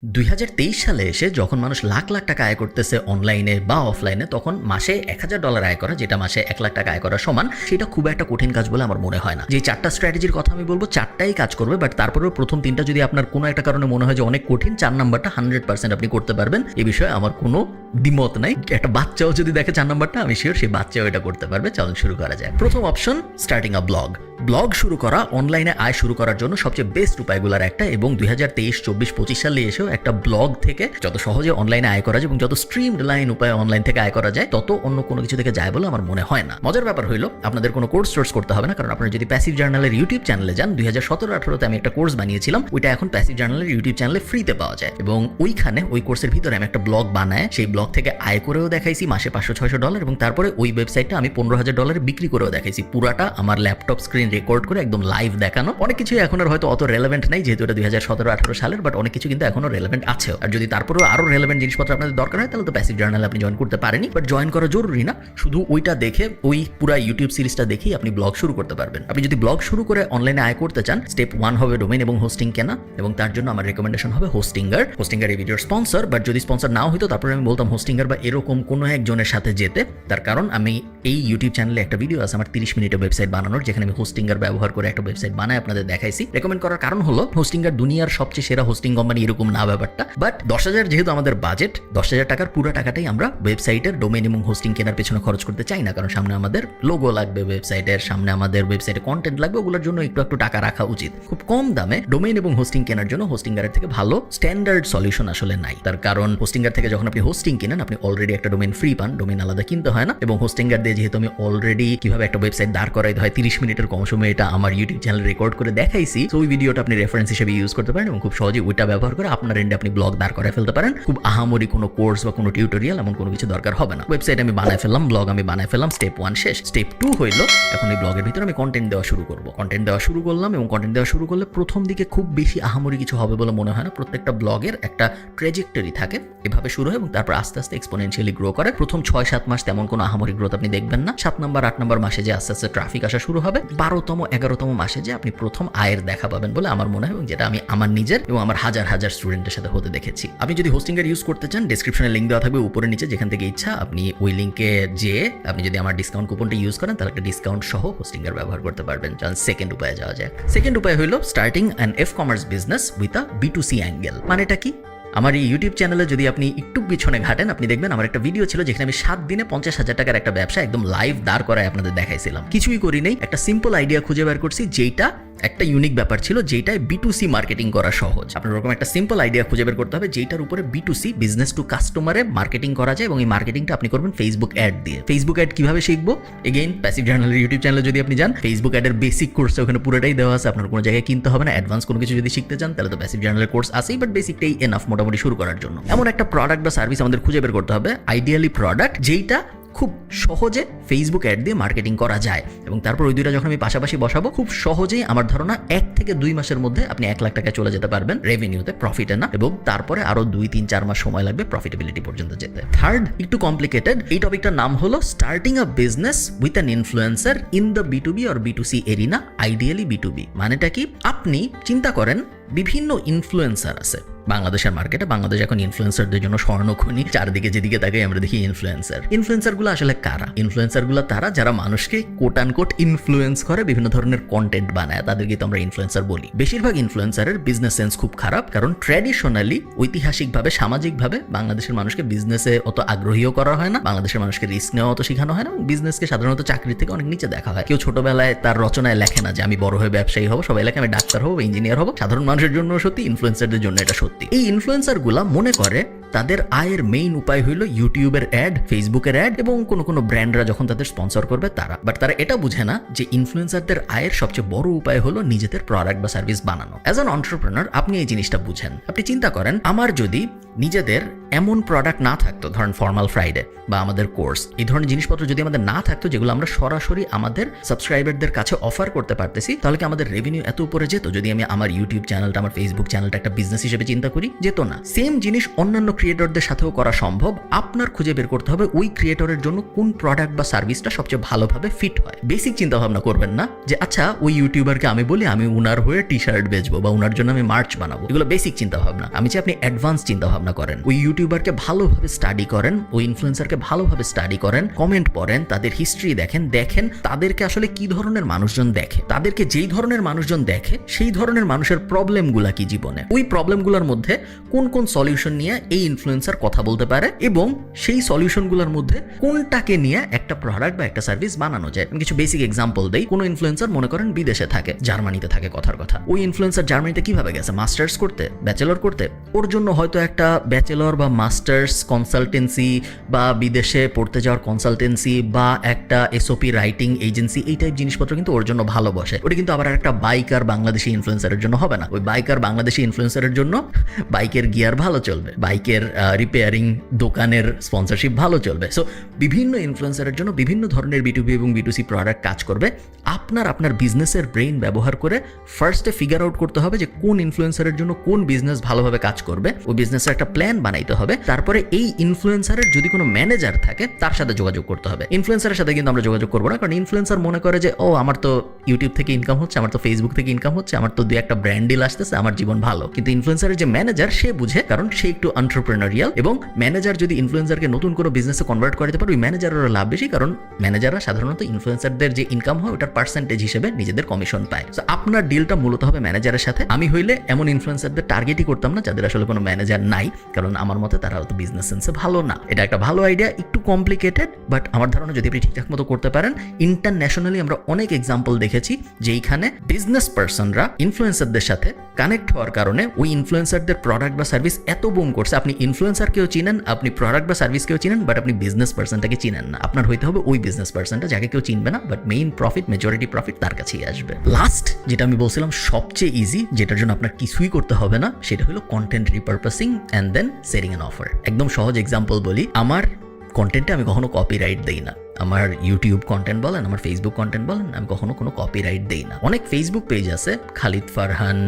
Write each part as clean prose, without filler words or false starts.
2023 সালে এসে যখন মানুষ লাখ লাখ টাকা আয় করতেছে অনলাইনে বা অফলাইনে, তখন মাসে $1000 আয় করা, যেটা মাসে 1 লাখ টাকা আয় করা সমান, সেটা খুব একটা কঠিন কাজ বলে আমার মনে হয় না। যে 4টা স্ট্র্যাটেজির কথা আমি বলবো, 4টাই কাজ করবে, বাট তারপরেও প্রথম 3টা যদি আপনার কোনো একটা কারণে মনে হয় যে অনেক কঠিন, 4 নাম্বারটা 100% আপনি করতে পারবেন, এ বিষয়ে আমার কোনো দ্বিমত নাই। একটা বাচ্চাও যদি দেখে 4 নাম্বারটা, আমি শিওর সেই বাচ্চাও এটা করতে পারবে। চলুন শুরু করা যায়। প্রথম অপশন, স্টার্টিং আ ব্লগ। ব্লগ শুরু করা, অনলাইনে আয় শুরু করার জন্য সবচেয়ে বেস্ট উপায়গুলোর একটা, এবং 2023, 24, 25 সালে এসেও একটা ব্লগ থেকে যত সহজে অনলাইনে আয় করা যায় এবং যত স্ট্রিমড লাইন উপায়ে অনলাইন থেকে আয় করা যায়, তত অন্য কোনো কিছু থেকে যায় বলে আমার মনে হয় না। মজার ব্যাপার হইলো, আপনাদের কোনো কোর্স করতে হবে না, কারণ আপনারা যদি প্যাসিভ জার্নালের ইউটিউব চ্যানেলে যান, 2017-18তে আমি একটা কোর্স বানিয়েছিলাম, ওইটা এখন প্যাসিভ জার্নালের ইউটিউব চ্যানেলে ফ্রিতে পাওয়া যায়, এবং ওইখানে ওই কোর্সের ভিতরে আমি একটা ব্লগ বানায় সেই ব্লগ থেকে আয় করেও দেখাইছি মাসে $500-600, এবং তারপরে ওই ওয়েবসাইটটা আমি $15,000 বিক্রি করেও দেখাইছি। পুরাটা আমার ল্যাপটপ স্ক্রিন রেকর্ড করে একদম লাইভ দেখানো। অনেক কিছু এখন আর হয়তো অত রেলেভেন্ট নাই, যেহেতু এটা 2017-18 সালের, বাট অনেক কিছু কিন্তু এখনো রেলেভেন্ট আছে। আর যদি তারপরেও আরো রেলেভেন্ট জিনিসপত্র আপনাদের দরকার হয়, তাহলে তো প্যাসিভ জার্নালে আপনি জয়েন করতে পারেনি, বাট জয়েন করা জরুরি না। শুধু ওইটা দেখে, ওই পুরা ইউটিউব সিরিজটা দেখেই আপনি ব্লগ শুরু করতে পারবেন। আপনি যদি ব্লগ শুরু করে অনলাইনে আয় করতে চান, স্টেপ 1 হবে ডোমেইন এবং হোস্টিং কেনা, এবং তার জন্য আমার রেকমেন্ডেশন হবে হোস্টিঙ্গার। হোস্টিঙ্গার এই ভিডিওর স্পন্সর, বাট যদি স্পন্সর নাও হইতো, তারপরে আমি বলতাম হোস্টিঙ্গার বা এরকম কোনো একজনের সাথে যেতে। তার কারণ আমি এই ইউটিউব চ্যানেলে একটা ভিডিও আছে আমার 30 মিনিটের ওয়েবসাইট বানানোর, যেখানে আমি হোস্টিঙ্গার ব্যবহার করে একটা ওয়েবসাইট বানায় আপনাদের দেখাইছি। রেকমেন্ড করার কারণ হলো, হোস্টিঙ্গার দুনিয়ার সবচেয়ে সেরা হোস্টিং কোম্পানি এরকম না ব্যাপারটা, বাট 10,000 যেহেতু আমাদের বাজেট, 10,000 টাকার পুরো টাকাটাই আমরা ওয়েবসাইটের ডোমেইন এবং হোস্টিং কেনার পেছনে খরচ করতে চাই না, কারণ সামনে আমাদের লোগো লাগবে ওয়েবসাইটের, সামনে আমাদের ওয়েবসাইটে কন্টেন্ট লাগবে, ওগুলোর জন্য একটু টাকা রাখা উচিত। খুব কম দামে ডোমেইন এবং হোস্টিং কেনার জন্য হোস্টিঙ্গারের থেকে ভালো স্ট্যান্ডার্ড সলিউশন আসলে নাই। তার কারণ হোস্টিঙ্গার থেকে যখন আপনি হোস্টিং কিনেন, আপনি অলরেডি একটা ডোমেইন ফ্রি পান, ডোমেইন আলাদা কিনতে হয় না, এবং হোস্টিঙ্গার দিয়ে যেহেতু আমি অলরেডি কিভাবে একটা ওয়েবসাইট দাঁড় করাইতে হয় 30 মিনিটের কম সময়ে এটা আমার ইউটিউব চ্যানেলে রেকর্ড করে দেখাইছি, তো ওই ভিডিওটা আপনি রেফারেন্স হিসেবে ইউজ করতে পারেন, এবং খুব সহজে ওইটা ব্যবহার করে আপনার এন্ডে আপনি ব্লগ দাঁড় করায় ফেলতে পারেন। খুব আহামরি কোনো কোর্স বা কোনো টিউটোরিয়াল এমন কোনো কিছু দরকার হবে না। ওয়েবসাইট আমি বানায় ফেললাম, ব্লগ আমি বানায় ফেললাম, স্টেপ 1 শেষ। স্টেপ 2 হইলো, এখন এই ব্লগের ভিতরে আমি কন্টেন্ট দেওয়া শুরু করব। কন্টেন্ট দেওয়া শুরু করলাম, এবং কন্টেন্ট দেওয়া শুরু করলে প্রথম দিকে খুব বেশি আহামরি কিছু হবে বলে মনে হয় না। প্রত্যেকটা ব্লগের একটা ট্র্যাজেক্টরি থাকে, এভাবে শুরু হয় এবং তারপর আস্তে আস্তে এক্সপোনেনশিয়ালি গ্রো করে। প্রথম 6-7 মাস তেমন কোনো আহামরি গ্রোথ আপনি দেখবেন না। 7 নাম্বার 8 নাম্বার মাসে যে আস্তে আস্তে ট্রাফিক আসা শুরু হবে, 12তম 11তম মাসে যে আপনি প্রথম আয়ের দেখা পাবেন বলে আমার মনে হয়, এবং যেটা আমি আমার নিজের এবং আমার হাজার হাজার স্টুডেন্টের সাথে হতে দেখেছি। আপনি যদি হোস্টিঙ্গার ইউজ করতে চান, ডেসক্রিপশনে লিঙ্ক দেওয়া থাকবে উপরে নিচে, যেখান থেকে ইচ্ছা আপনি ওই লিঙ্কে যেয়ে আপনি যদি আমার ডিসকাউন্ট কুপনটা ইউজ করেন, তাহলে একটা ডিসকাউন্ট সহ হোস্টিঙ্গার ব্যবহার করতে পারবেন। চলুন সেকেন্ড উপায়ে যাওয়া যায়। সেকেন্ড উপায় হলো starting an e-commerce business with a B2C angle. মানেটা কি? আমার এই ইউটিউব চ্যানেলে যদি আপনি একটু পিছনে ঘাটেন, আপনি দেখবেন আমার একটা ভিডিও ছিল যেখানে আমি 7 দিনে 50,000 টাকার একটা ব্যবসা একদম লাইভ দাঁড় করায় আপনাদের দেখাইছিলাম। কিছুই করি নেই, একটা সিম্পল আইডিয়া খুঁজে বের করছি, যেটা একটা ইউনিক ব্যাপার ছিল, যেটায় B2C মার্কেটিং করা সহজ। আপনার ওরকম একটা সিম্পল আইডিয়া খুঁজে বের করতে হবে, যেটার উপরে B2C বিজনেস টু কাস্টমারে মার্কেটিং করা যায়, এবং এই মার্কেটিংটা আপনি করবেন ফেসবুক অ্যাড দিয়ে। ফেসবুক অ্যাড কিভাবে শিখবো? এগেইন প্যাসিভ জার্নালের ইউটিউব চ্যানেলে যদি আপনি যান, ফেসবুক অ্যাডের বেসিক কোর্সটা ওখানে পুরোটাই দেওয়া আছে, আপনার কোনো জায়গায় কিনতে হবে না। অ্যাডভান্স কোনো কিছু যদি শিখতে চান, তাহলে তো প্যাসিভ জার্নালের কোর্স আছেই, বাট বেসিকটাই এনাফ মোটামুটি শুরু করার জন্য। এমন একটা প্রোডাক্ট বা সার্ভিস আমাদের খুঁজে বের করতে হবে, আইডিয়ালি প্রোডাক্ট যেইটা খুব সহজে ফেসবুক অ্যাড দিয়ে মার্কেটিং করা যায়, এবং তারপর ওই দুইটা যখন আমি পাশাপাশি বসাবো, খুব সহজেই আমার ধারণা 1 থেকে 2 মাসের মধ্যে আপনি 1 লাখ টাকা চলে যেতে পারবেন রেভিনিউতে, প্রফিটে না, এবং তারপরে আরো 2-3-4 মাস সময় লাগবে প্রফিটেবিলিটি পর্যন্ত যেতে। থার্ড, একটু কমপ্লিকেটেড, এই টপিকটার নাম হলো starting a business with an influencer in the B2B or B2C arena, ideally B2B। মানেটা কি? আপনি চিন্তা করেন, বিভিন্ন ইনফ্লুয়েন্সার আছে বাংলাদেশের মার্কেটে। বাংলাদেশ এখন ইনফ্লুয়েন্সারদের জন্য স্বর্ণখনি, চারদিকে যেদিকে তাকাই আমরা দেখি ইনফ্লুয়েন্সারগুলো আসলে কারা? ইনফ্লুয়েন্সারগুলো তারা যারা মানুষকে কোট আনকোট ইনফ্লুয়েন্স করে, বিভিন্ন ধরনের কন্টেন্ট বানায়, তাদেরকে তো আমরা ইনফ্লুয়েন্সার বলি। বেশিরভাগ ইনফ্লুয়েন্সারের বিজনেস সেন্স খুব খারাপ, কারণ ট্র্যাডিশনালি, ঐতিহাসিকভাবে, সামাজিকভাবে বাংলাদেশের মানুষকে বিজনেসে অত আগ্রহীও করা হয় না, বাংলাদেশের মানুষকে রিস্ক নেওয়া অত শেখানো হয় না, এবং বিজনেসকে সাধারণত চাকরির থেকে অনেক নিচে দেখা হয়। কেউ ছোটবেলায় তার রচনায় লেখে না যে আমি বড় হয়ে ব্যবসায়ী হবো, সবাই লেখে আমি ডাক্তার হবো, ইঞ্জিনিয়ার হবো। সাধারণ মানুষের জন্য সত্যি, ইনফ্লুয়েন্সারদের জন্য এটা সত্যি। এই ইনফ্লুয়েন্সারগুলা মনে করে তাদের আয়ের মেইন উপায় হইল ইউটিউবের অ্যাড, ফেসবুকের অ্যাড, এবং কোনো ব্র্যান্ডরা যখন তাদের স্পন্সর করবে তারা। বাট তারা এটা বুঝে না যে ইনফ্লুয়েন্সারদের আয়ের সবচেয়ে বড় উপায় হলো নিজেদের প্রোডাক্ট বা সার্ভিস বানানো। অ্যাজ অ্যান এন্টারপ্রেনার আপনি এই জিনিসটা বুঝেন। আপনি চিন্তা করেন, আমার যদি নিজেদের এমন প্রোডাক্ট না থাকতো, ধরেন ফর্মাল ফ্রাইডে বা আমাদের কোর্স, এই ধরনের জিনিসপত্র যদি আমাদের না থাকতো যেগুলো আমরা সরাসরি আমাদের সাবস্ক্রাইবারদের কাছে অফার করতে পারতেছি, তাহলে কি আমাদের রেভিনিউ এত উপরে যেত? যদি আমি আমার ইউটিউব চ্যানেলটা, আমার ফেসবুক চ্যানেলটা একটা বিজনেস হিসেবে চিন্তা করি, যেত না। সেম জিনিস অন্যান্য ক্রিয়েটরদের সাথেও করা সম্ভব। আপনার খুঁজে বের করতে হবে ওই ক্রিয়েটরের জন্য কোন প্রোডাক্ট বা সার্ভিসটা সবচেয়ে ভালোভাবে ফিট হয়। বেসিক চিন্তা ভাবনা করবেন না যে আচ্ছা ওই ইউটিউবারকে আমি বলি আমি উনার হয়ে টি শার্ট বেচবো বা উনার জন্য আমি মার্চ বানাবো। এগুলো বেসিক চিন্তা ভাবনা। আমি চাই আপনি অ্যাডভান্স চিন্তা ভাবনা করেন। ওই ইউটিউবারকে ভালোভাবে স্টাডি করেন, ওই ইনফ্লুয়েন্সারকে ভালোভাবে স্টাডি করেন, কমেন্ট পড়েন, তাদের হিস্ট্রি দেখেন তাদেরকে আসলে কি ধরনের মানুষজন দেখে, তাদেরকে যেই ধরনের মানুষজন দেখে সেই ধরনের মানুষের প্রবলেমগুলা কি জীবনে, ওই প্রবলেমগুলোর মধ্যে কোন কোন সলিউশন নিয়ে এই ইনফ্লুয়েন্সার কথা বলতে পারে এবং সেই সলিউশনগুলোর মধ্যে কোনটাকে নিয়ে একটা প্রোডাক্ট বা একটা সার্ভিস বানানো যায়। আমি কিছু বেসিক এক্সাম্পল দেই। কোন ইনফ্লুয়েন্সার মনে করেন বিদেশে থাকে, জার্মানিতে থাকে কথার কথা। ওই ইনফ্লুয়েন্সার জার্মানিতে কিভাবে গেছে? মাস্টার্স করতে, ব্যাচেলর করতে। ওর জন্য হয়তো একটা ব্যাচেলর বা মাস্টার্স কনসালটেন্সি বা বিদেশে পড়তে যাওয়ার কনসালটেন্সি বা একটা এসওপি রাইটিং এজেন্সি, এই টাইপ জিনিসপত্র কিন্তু ওর জন্য ভালো বসে। ওটা কিন্তু আবার একটা বাইকার বাংলাদেশি ইনফ্লুয়েন্সারের জন্য হবে না। ওই বাইকার বাংলাদেশি ইনফ্লুয়েন্সারের জন্য বাইকের গিয়ার ভালো চলবে, বাইকের রিপেয়ারিং দোকানের স্পন্সরশিপ ভালো চলবে। সো বিভিন্ন ইনফ্লুয়েন্সারের জন্য বিভিন্ন ধরনের বিটুবি এবং বিটুসি প্রোডাক্ট কাজ করবে। আপনার বিজনেসের ব্রেইন ব্যবহার করে ফার্স্টে ফিগার আউট করতে হবে যে কোন ইনফ্লুয়েন্সারের জন্য কোন বিজনেস ভালোভাবে কাজ করবে। ওই বিজনেসের একটা প্ল্যান বানাইতে হবে। তারপরে এই ইনফ্লুয়েন্সারের যদি কোনো ম্যানেজার থাকে তার সাথে যোগাযোগ করতে হবে। ইনফ্লুয়েন্সারের সাথে কিন্তু আমরা যোগাযোগ করবো না, কারণ ইনফ্লুয়েন্সার মনে করে যে ও আমার তো ইউটিউব থেকে ইনকাম হচ্ছে, আমার তো ফেসবুক থেকে ইনকাম হচ্ছে, আমার তো দুই একটা ব্র্যান্ড ডিল আসতেছে, আমার জীবন ভালো। কিন্তু ইনফ্লুয়েন্সারের যে ম্যানেজার সে বুঝে, কারণ সে একটু এন্টারপ্রেনারিয়াল, এবং ম্যানেজার যদি ইনফ্লুয়েন্সারকে নতুন কোনো বিজনেসে কনভার্ট করতে পারে ওই ম্যানেজারেরও লাভ বেশি, কারণ ম্যানেজাররা সাধারণত ইনফ্লুয়েন্সারদের যে ইনকাম হয় ওটার পার্সেন্টেজ হিসেবে নিজেদের কমিশন পায়। তো আপনার ডিলটা মূলত হবে ম্যানেজারের সাথে। আমি হইলে এমন ইনফ্লুয়েন্সারদের টার্গেটই করতাম না যাদের আসলে কোনো ম্যানেজার নাই, কারণ আমার মতে তারা হয়তো বিজনেস সেন্সে ভালো না। এটা একটা ভালো আইডিয়া, একটু কমপ্লিকেটেড, বাট আমার ধারণা যদি আপনি ঠিকঠাক মতো করতে পারেন। ইন্টারন্যাশনালি আমরা অনেক এক্সাম্পল দেখেছি যেইখানে বিজনেস পার্সনরা ইনফ্লুয়েন্সারদের সাথে কানেক্ট হওয়ার কারণে ওই ইনফ্লুয়েন্সারদের প্রোডাক্ট বা সার্ভিস এত বুম করছে। আপনি ইনফ্লুয়েন্সারকেও চিনেন, আপনি প্রোডাক্ট বা সার্ভিসকেও চিনেন, বাট আপনি বিজনেস পার্সনটাকে চিনেন না। আপনার হইতে হবে ওই বিজনেস পার্সনটা যাকে কেউ চিনবে না, but main profit, majority profit তার কাছেই আসবে। লাস্ট যেটা আমি বলছিলাম সবচেয়ে ইজি, যেটার জন্য আপনার কিছুই করতে হবে না, সেটা হলো content repurposing and then setting an offer. একদম সহজ এক্সাম্পল বলি, আমার কন্টেন্টে আমি কখনো কপিরাইট দেই না। আমার ইউটিউব কন্টেন্ট বলেন, আমার ফেসবুক কন্টেন্ট বলেন, আমি কখনো কোনো কপিরাইট দেই না। অনেক ফেসবুক পেজ আছে, Khalid Farhan,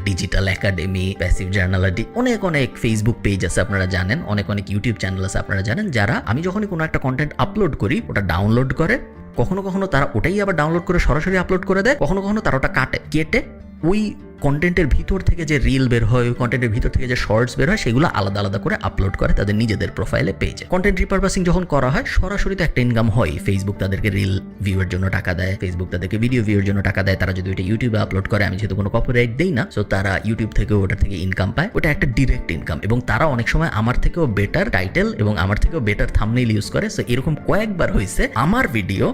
digital academy, passive জার্নালিটি, অনেক ফেসবুক পেজ আছে আপনারা জানেন, অনেক ইউটিউব চ্যানেল আছে আপনারা জানেন, যারা আমি যখনই কোনো একটা কন্টেন্ট আপলোড করি ওটা ডাউনলোড করে, কখনো তারা ওটাই আবার ডাউনলোড করে সরাসরি আপলোড করে দেয়, কখনো তারা ওটা কেটে ওই কন্টেন্টের ভিতর থেকে যে রিল বের হয়, ওই কন্টেন্টের ভিতর থেকে যে শর্টস বের হয়, সেগুলো আলাদা করে আপলোড করে তাদের নিজেদের প্রোফাইলে পেজে। কন্টেন্ট রিপারপাসিং যখন করা হয় সরাসরি তো একটা ইনকাম হয়। ফেসবুক তাদেরকে রিল ভিউয়ের জন্য টাকা দেয়, ফেসবুক তাদেরকে ভিডিও ভিউয়ের জন্য টাকা দেয়। তারা যদি ওইটা ইউটিউবে আপলোড করে, আমি যেহেতু কোনো কপিরাইট দেই না, সো তারা ইউটিউব থেকে ওটার থেকে ইনকাম পায়। ওটা একটা ডিরেক্ট ইনকাম, এবং তারা অনেক সময় আমার থেকেও বেটার টাইটেল এবং আমার থেকেও বেটার থাম্বনেইল ইউজ করে। সো এরকম কয়েকবার হয়েছে আমার ভিডিও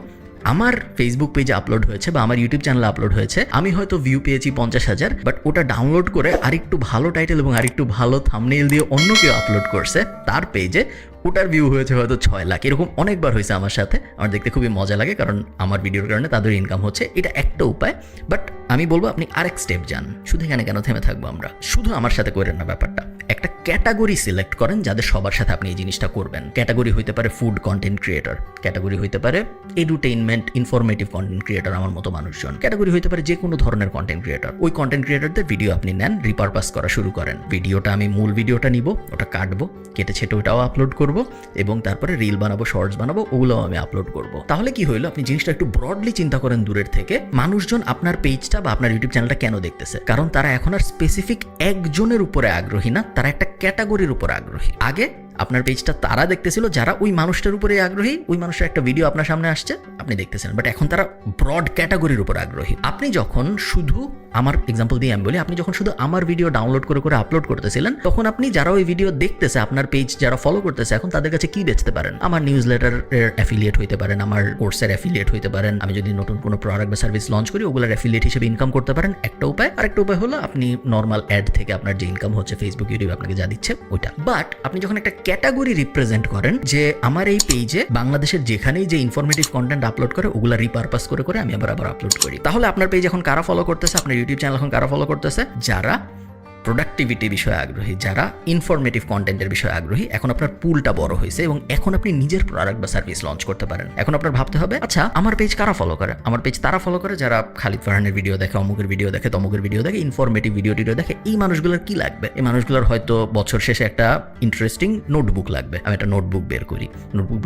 আমার ফেসবুক পেজে আপলোড হয়েছে বা আমার ইউটিউব চ্যানেলে আপলোড হয়েছে, আমি হয়তো ভিউ পেয়েছি 50,000, বাট ওটা ডাউনলোড করে আরেকটু ভালো টাইটেল এবং আরেকটু ভালো থাম্বনেইল দিয়ে অন্য কেউ আপলোড করছে তার পেজে, ওটার ভিউ হয়েছে হয়তো 6 লাখ। এরকম অনেকবার হয়েছে আমার সাথে। আমার দেখতে খুবই মজা লাগে, কারণ আমার ভিডিওর কারণে তাদের ইনকাম হচ্ছে। এটা একটা উপায়, বাট আমি বলবো আপনি আরেক স্টেপ যান। শুধু এখানে কেন থেমে থাকবো আমরা? শুধু আমার সাথে করেন না ব্যাপারটা, একটা ক্যাটাগরি সিলেক্ট করেন যাদের সবার সাথে আপনি এই জিনিসটা করবেন। ক্যাটাগরি হইতে পারে ফুড কন্টেন্ট ক্রিয়েটর, ক্যাটাগরি হইতে পারে এডুটেইনমেন্ট ইনফরমেটিভ কন্টেন্ট ক্রিয়েটর আমার মতো মানুষজন, ক্যাটাগরি হইতে পারে যে কোনো ধরনের কন্টেন্ট ক্রিয়েটর। ওই কন্টেন্ট ক্রিয়েটরদের ভিডিও আপনি নেন, রিপারপাস করা শুরু করেন। ভিডিওটা আমি মূল ভিডিওটা নিব, ওটা কাটবো, কেটে ছেটে ওটাও আপলোড করব, এবং তারপরে রিল বানাবো, শর্টস বানাবো, ওগুলোও আমি আপলোড করব। তাহলে কি হইলো, আপনি জিনিসটা একটু ব্রডলি চিন্তা করেন দূরের থেকে। মানুষজন আপনার পেজটা বা আপনার ইউটিউব চ্যানেলটা কেন দেখতেছে? কারণ তারা এখন আর স্পেসিফিক একজনের উপরে আগ্রহী না, তারা একটা ক্যাটাগরির উপর আগ্রহী। আগে আপনার পেজটা তারা দেখতেছিল যারা ওই মানুষটার উপরে আগ্রহী, ওই মানুষের একটা ভিডিও আপনার সামনে আসছে আপনি দেখতেছেন, বাট এখন তারা ব্রড ক্যাটাগরির উপর আগ্রহী। আপনি যখন শুধু, আমার এক্সাম্পল দিয়ে আমি বলি, আপনি যখন শুধু আমার ভিডিও ডাউনলোড করে আপলোড করতেছিলেন, তখন আপনি যারা ওই ভিডিও দেখতেছে, আপনার পেজ যারা ফলো করতেছে, এখন তাদের কাছে কি বেচতে পারেন? আমার নিউজ লেটারের অ্যাফিলিয়েট হইতে পারেন, আমার কোর্সের অ্যাফিলিয়েট হইতে পারেন, আমি যদি নতুন কোনো প্রোডাক্ট বা সার্ভিস লঞ্চ করি ওগুলোর অ্যাফিলিয়েট হিসেবে ইনকাম করতে পারেন, একটা উপায়। আরেকটা উপায় হলো আপনি নর্মাল অ্যাড থেকে আপনার যে ইনকাম হচ্ছে ফেসবুক, ইউটিউব আপনাকে যা দিচ্ছে ওইটা। বাট আপনি যখন একটা ক্যাটাগরি রিপ্রেজেন্ট করেন যে আমার এই পেজে বাংলাদেশের যেখানেই যে ইনফরমেটিভ কন্টেন্ট আপলোড করে ওগুলা রিপারপাস করে আমি আবার আপলোড করি, তাহলে আপনার পেজ এখন কারা ফলো করতেছে, আপনার ইউটিউব চ্যানেল এখন কারা ফলো করতেছে? যারা প্রোডাক্টিভিটি বিষয়ে আগ্রহী, যারা ইনফরমেটিভ কন্টেন্টের বিষয়ে আগ্রহী, এখন আপনার পুলটা বড় হয়েছে এবং এখন আপনি নিজের প্রোডাক্ট বা সার্ভিস লঞ্চ করতে পারেন। এখন আপনার ভাবতে হবে, আচ্ছা আমার পেজ কারা ফলো করে? আমার পেজ তারা ফলো করে যারা খালিদ ফারহানের ভিডিও দেখে, অমুকের ভিডিও দেখে, তমুকের ভিডিও দেখে, ইনফরমেটিভ ভিডিও দেখে। এই মানুষগুলোর কি লাগবে? এই মানুষগুলোর হয়তো বছর শেষে একটা ইন্টারেস্টিং নোটবুক লাগবে। আমি একটা নোটবুক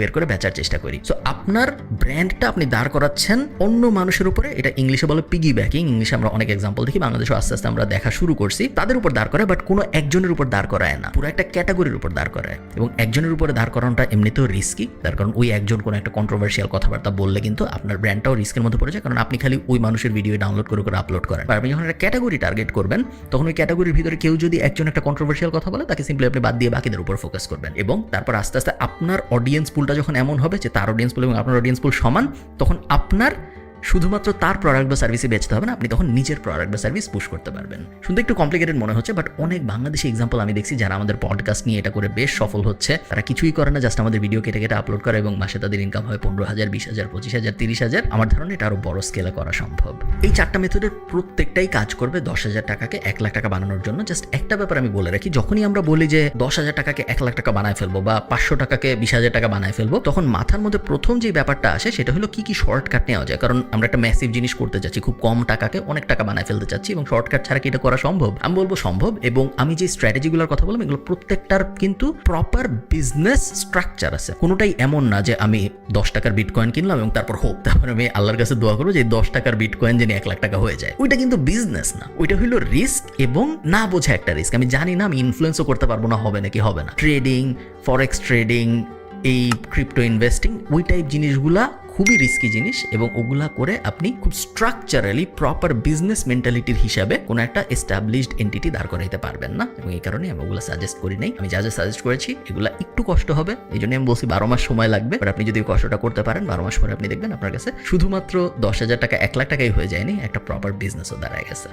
বের করে বেচার চেষ্টা করি। সো আপনার ব্র্যান্ডটা আপনি দাঁড় করাচ্ছেন অন্য মানুষের উপরে। এটা ইংলিশে বলে পিগি ব্যাকিং। ইংলিশে আমরা অনেক এক্সাম্পল দেখি, বাংলাদেশে আস্তে আস্তে আমরা দেখা শুরু করছি। তাদের উপর দাঁড় করায়, বাট কোনো একজনের উপর দাঁড় করায় না, পুরো একটা ক্যাটাগরির উপর দাঁড় করায়। এবং একজনের উপরে দাঁড় করানোটা এমনিতেও রিস্কি, তার কারণ ওই একজন কোনো একটা কন্ট্রোভার্সিয়াল কথাবার্তা বললে কিন্তু আপনার ব্র্যান্ডটাও রিস্কের মধ্যে পড়ে যায়, কারণ আপনি খালি ওই মানুষের ভিডিও ডাউনলোড করে আপলোড করেন। আর আপনি যখন একটা ক্যাটাগরি টার্গেট করবেন, তখন ওই ক্যাটাগরির ভিতরে কেউ যদি একজন একটা কন্ট্রোভার্সিয়াল কথা বলে, তাকে সিম্পলি আপনি বাদ দিয়ে বাকিদের উপর ফোকাস করবেন। এবং তারপর আস্তে আস্তে আপনার অডিয়েন্স পুলটা যখন এমন হবে যে তার অডিয়েন্স পুল এবং আপনার অডিয়েন্স পুল সমান, তখন আপনার শুধুমাত্র তার প্রোডাক্ট বা সার্ভিসে বেচতে হবে না, আপনি তখন নিজের প্রোডাক্ট বা সার্ভিস পুশ করতে পারবেন। শুনতে একটু কমপ্লিকেটেড মনে হচ্ছে, বাট অনেক বাংলাদেশি এক্সাম্পল আমি দেখছি যারা আমাদের পডকাস্ট নিয়ে এটা করে বেশ সফল হচ্ছে। তারা কিছুই করে না, জাস্ট আমাদের ভিডিও কেটে আপলোড করে এবং মাসে তাদের ইনকাম হয় 15,000, 20,000, 25,000, 30,000। আমার ধারণা এটা আরো বড় স্কেলে করা সম্ভব। এই 4টা মেথডের প্রত্যেকটাই কাজ করবে 10,000 টাকাকে 1 লাখ টাকা বানানোর জন্য। জাস্ট একটা ব্যাপার আমি বলে রাখি, যখনই আমরা বলি যে 10,000 টাকাকে 1 লাখ টাকা বানায় ফেলবো বা 500 টাকাকে 20,000 টাকা বানায় ফেলবো, তখন মাথার মধ্যে প্রথম যে ব্যাপারটা আসে সেটা হলো কি শর্টকাট নেওয়া যায়। কারণ আমরা একটা ম্যাসিভ জিনিস করতে যাচ্ছি, খুব কম টাকাকে অনেক টাকা বানায় ফেলতে চাচ্ছি, এবং শর্টকাট ছাড়া কি এটা করা সম্ভব? আমি বলবো সম্ভব। এবং আমি যে স্ট্র্যাটেজিগুলোর কথা বললাম, এগুলো প্রত্যেকটার কিন্তু প্রপার বিজনেস স্ট্রাকচার আছে। কোনোটাই এমন না যে আমি 10 টাকার বিটকয়েন কিনলাম এবং তারপর তারপরে আমি আল্লাহর কাছে দোয়া করবো যে 10 টাকার বিটকয়েন যেন 1 লাখ টাকা হয়ে যায়। ওইটা কিন্তু বিজনেস না, ওইটা হলো রিস্ক এবং না বোঝা একটা রিস্ক। আমি জানি না, আমি ইনফ্লুয়েন্সও করতে পারবো না, হবে নাকি হবে না। ট্রেডিং, ফরেক্স ট্রেডিং, এই ক্রিপ্টো ইনভেস্টিং, ওই টাইপ জিনিসগুলা খুবই রিস্কি জিনিস, এবং ওগুলা করে আপনি খুব স্ট্রাকচারালি প্রপার বিজনেস মেন্টালিটির হিসাবে কোনো একটা এস্টাবলিশড এন্টিটি দাঁড় করাইতে পারবেন না। এবং এই কারণে আমি ওগুলো সাজেস্ট করি নাই। আমি যা সাজেস্ট করেছি এগুলা একটু কষ্ট হবে, এই জন্য আমি বলছি 12 মাস সময় লাগবে। বাট আপনি যদি কষ্টটা করতে পারেন, 12 মাস পরে আপনি দেখবেন আপনার কাছে শুধুমাত্র 10,000 টাকা 1 লাখ টাকাই হয়ে যায়নি, একটা প্রপার বিজনেসও দাঁড়ায় গেছে।